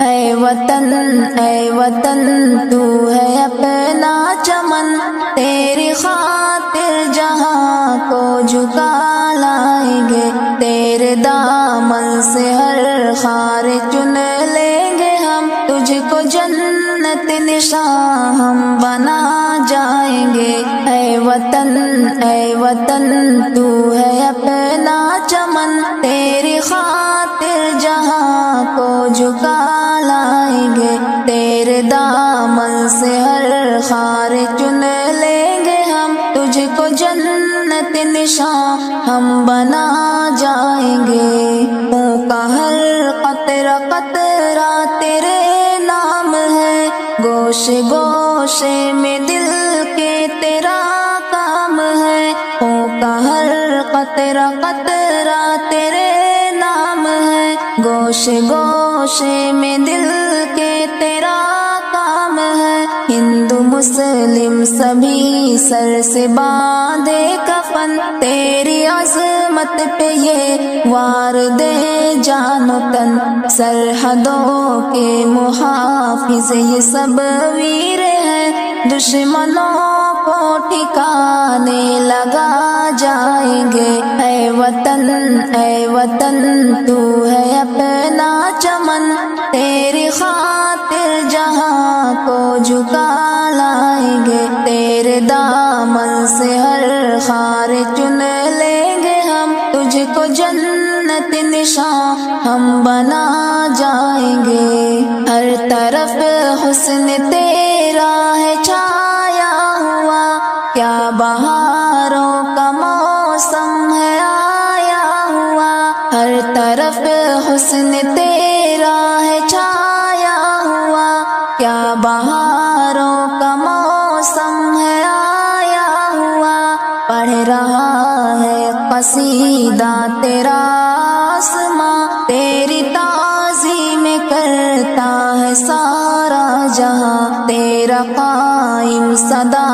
اے وطن تو ہے اپنا چمن، تیری خاطر جہاں کو جھکا لائیں گے، تیرے دامن سے ہر خار چن لیں گے ہم، تجھ کو جنت نشان ہم بنا جائیں گے۔ اے وطن تو ہے اپنا چمن، تیری خاطر جہاں کو جھکا لائیں گے، تیرے دامن سے ہر خار چن لیں گے ہم، تجھ کو جنت نشان ہم بنا جائیں گے۔ خون کا ہر قطرہ قطرہ تیرے نام ہے، گوشے گوشے میں دل کے تیرا کام ہے، خون کا ہر قطرہ قطرہ تیرے نام ہے، گوشے گوشے میں دل کے تیرا کام ہے۔ ہندو مسلم سبھی سر سے باندھے کفن، تیری عظمت پہ یہ وار دے جان و تن، سرحدوں کے محافظ یہ سب ویر ہیں، دشمنوں کو ٹھکانے لگا جائیں گے۔ اے وطن تو ہے اپنا چمن، تیری خاطر جہاں کو جھکا لائیں گے، تیرے دامن سے ہر خار چن لیں گے ہم، تجھ کو جنت نشان ہم بنا جائیں گے۔ ہر طرف حسن تیرا ہے چھایا ہوا، کیا بہاروں کا موسم ہے آیا ہوا، ہر طرف حسن تیرا ہے چھایا ہوا، کیا بہاروں کا موسم ہے آیا ہوا، پڑھ رہا ہے قصیدہ تیرا آسماں، تیری تعظیم کرتا ہے سارا جہاں، تیرا قائم صدا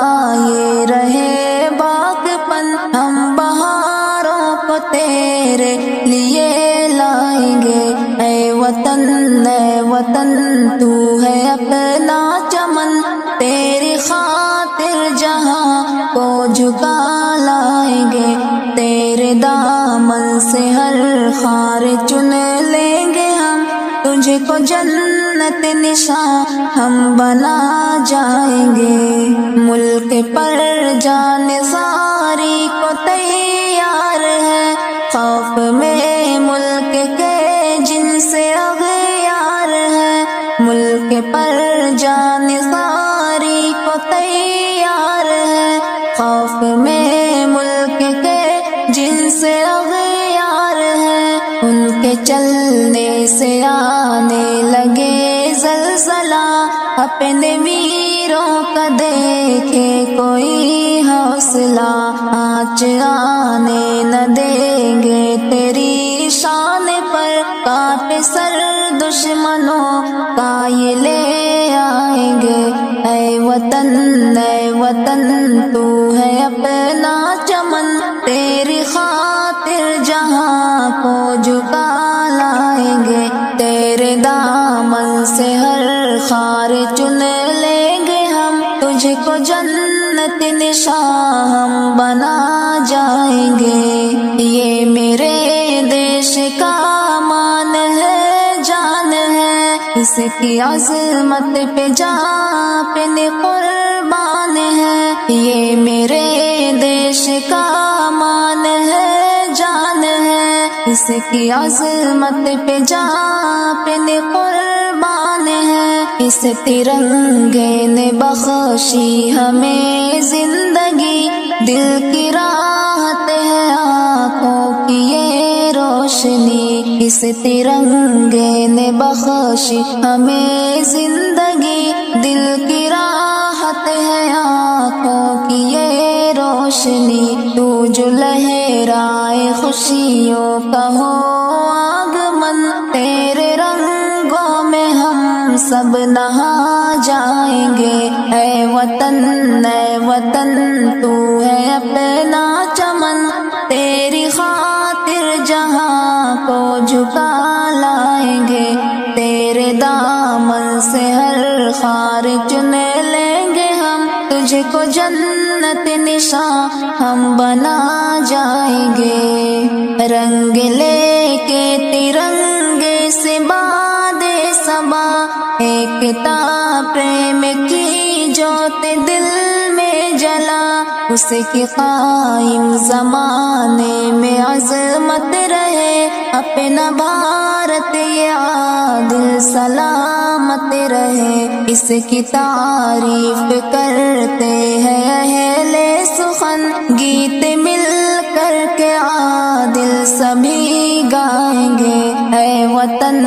یہ رہے باغپن، ہم بہاروں کو تیرے لیے لائیں گے۔ اے وطن تو ہے اپنا چمن، تیری خاطر جہاں کو جھکا لائیں گے، تیرے دامن سے ہر خار چن لیں گے ہم، تجھ کو جنت نشان ہم بنا جائیں گے۔ ملک پر جان ساری کو تیار ہے، خوف میں ملک کے جن سے اغیار ہے، ملک پر جان ساری کو تیار ہے، خوف میں ملک کے جن سے اغیار ہے، ان کے چلنے سے آنے لگے زلزلہ، اپنے ویروں کا دیکھے کوئی حوصلہ، آنچ آنے نہ دیں گے تیری شان پر، کانپے سر دشمنوں کا یہ لے آئیں گے۔ اے وطن تو ہے اپنا چمن، تیری خاطر جہاں کو جھکا لائیں گے، تیرے دامن سے ہر خار چن لیں گے ہم، تجھ کو جنت نشان ہم بنا جائیں گے۔ یہ میرے دیش کا مان ہے، جان ہے، اس کی عظمت پہ جان پہ قربان ہے، یہ میرے دیش کا مان ہے، جان ہے، اس کی عظمت پہ جان پہ قربان ہے، اس ترنگے نے بخشی ہمیں زندگی، دل کی راحت ہے آنکھوں کی یہ روشنی، اس ترنگے نے بخشی ہمیں زندگی، دل کی راحت ہے آنکھوں کی یہ روشنی، تو جو لہرائے خوشیوں کا ہو آگمن، تیرے رنگوں میں ہم سب نہا جائیں گے۔ اے وطن تو ہے اپنا چمن، تیری خاطر جہاں کو جھکا لائیں گے، تیرے دامن دامن سے ہر خار چن لیں گے ہم، تجھ کو جنت نشان ہم بنا جائیں گے، رنگ لے کے ترنگے سے باد صبا، ایکتا پریم کی جوت دل میں جلا، اس کی قائم زمانے میں عظمت رہے، اپنا بھارت یہ عادل سلامت رہے، اس کی تعریف کرتے ہیں اہل سخن، گیت مل کر کے عادل سبھی گائیں گے، اے وطن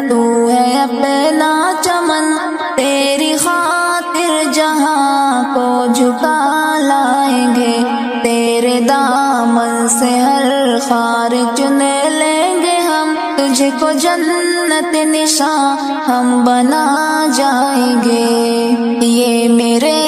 تو ہے اپنا چمن، تیری خاطر جہاں کو جھکا لائیں گے، تیرے دامن سے ہر خار چن لیں گے ہم، تجھ کو جنت نشان ہم بنا جائیں گے، یہ میرے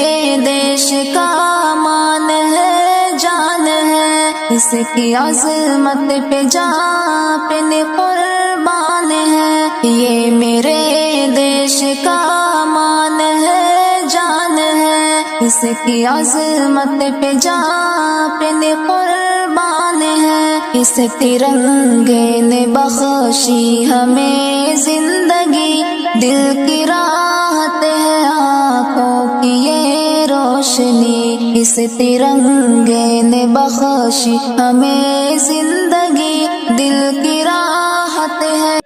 دیش کا مان ہے، جان ہے، اس کی عظمت پہ جان پہ قربان ہے، یہ میرے دیش کا مان ہے، جان ہے، اس کی عظمت پہ جان پہ قربان ہے، اس ترنگے نے بخشی ہمیں زندگی، دل کی راحت ہے آنکھوں کی یہ روشنی، اس ترنگے نے بخشی ہمیں زندگی، دل کی راحت ہے۔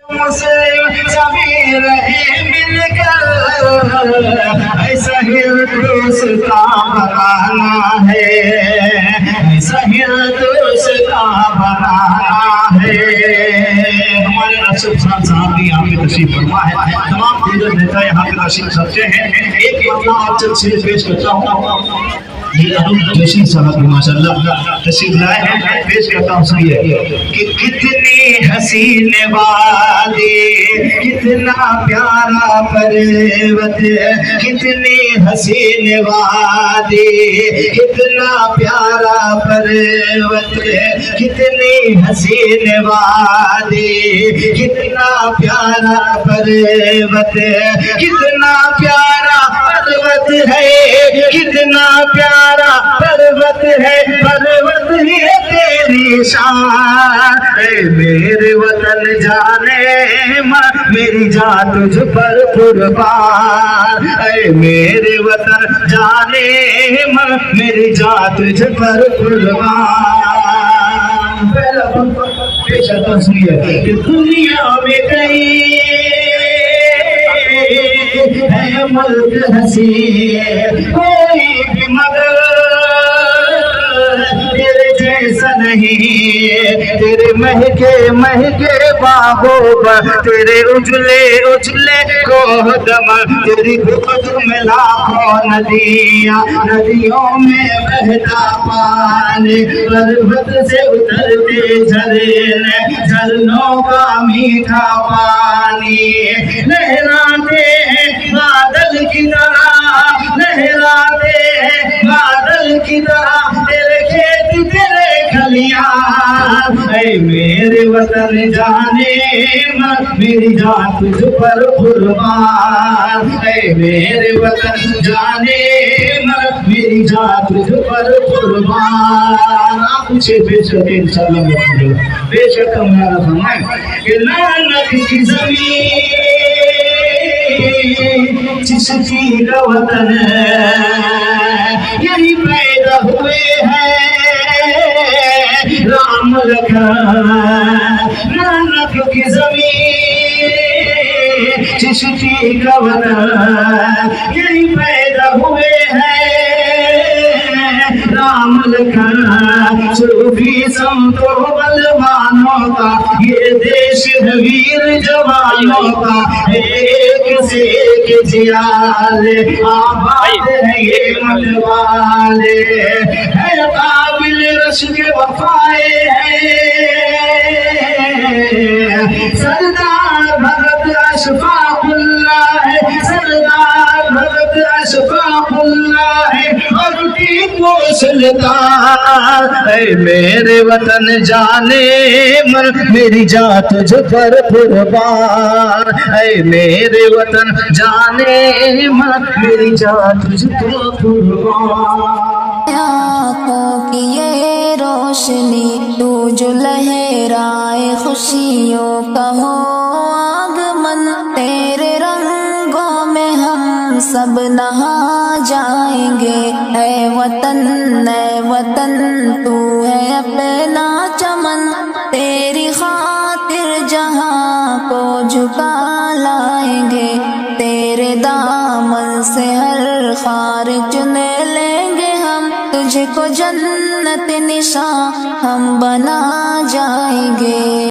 سبھی رہے مل کر، ایسا ہی دوستا بنانا ہے، ایسا ہی دوستا بنانا ہے۔ ہمارے ارشد صاحب بھی یہاں پہ تشریف فرما ہے، تمام دیگر نیتا یہاں پہ تشریف رکھتے ہیں، ایک معاملہ آپ چند سے پیش کرتا ہوں، یہ ارون جوشی صاحب ماشاءاللہ تشریف لائے ہیں، پیش کرتا ہوں سنیے کہ کتنی حسین وادی، کتنا پیارا پروت، کتنی حسین وادی، کتنا پیارا پروت، کتنی حسین وادی، کتنا پیارا پروت، کتنا پیارا پروت ہے، کتنا پیارا پروت ہے، پروت ہی تیری شان، اے میرے وطن جانے ماں، میری جان تجھ پر قربان، اے میرے وطن جانے ماں، میری جان تجھ پر قربان۔ پہلا پیش آتا سنیے کہ دنیا میں کئی ہے ملک حسین، کوئی بھی مگر تیرے جیسا نہیں، تیرے مہکے باغوں پر، تیرے اجلے کوہدم، تیری خود میں لاکھوں ندیاں، ندیوں میں بہتا پانی، پروت سے اترتے جھرنے، جھرنوں کا میٹھا پانی، لہراتے ہیں بادل کی طرح، لہراتے ہیں بادل کی طرح، تیرے کھیت تیرے کھلیان، اے میرے وطن جانے ماں، میری جان تجھ پر قربان، اے میرے وطن جانے ماں، میری جان تجھ پر قربان۔ آپ مجھے بے شک انشاءاللہ بے شک ہمارا فرمائے کہ لعنت کی زمین چشتی کا وطن ہے، یہی پیدا ہوئے ہیں رام لکھن، لعنت کی زمین چشتی کا وطن، یہی پیدا ہوئے ہیں رام لکھن، صوفی سنتوں بلوانوں کا یہ دیش ہے ویر جوانوں کا، ایک سے ایک جیالے آباد ہے یہ ملوالے، ہے قابل رشک وفائے ہیں، سردار بھگت اشفاق اللہ ہے، سردار بھگت اشفاق اللہ ہے، اور مٹی کو سلطان، اے میرے وطن جانے من میری جان تجھ پر قربان، اے میرے وطن جانے من میری جان تجھ پر قربان۔ آنکھوں کی یہ روشنی تو جو لہرائے خوشیوں کا ہو آگمن، تیرے رنگوں میں ہم سب نہا جائیں گے۔ اے وطن تو ہے اپنا چمن، تیری خاطر جہاں کو جھکا لائیں گے، تیرے دامن سے ہر خار چنے لیں گے ہم، تجھ کو جنت نشاں ہم بنا جائیں گے۔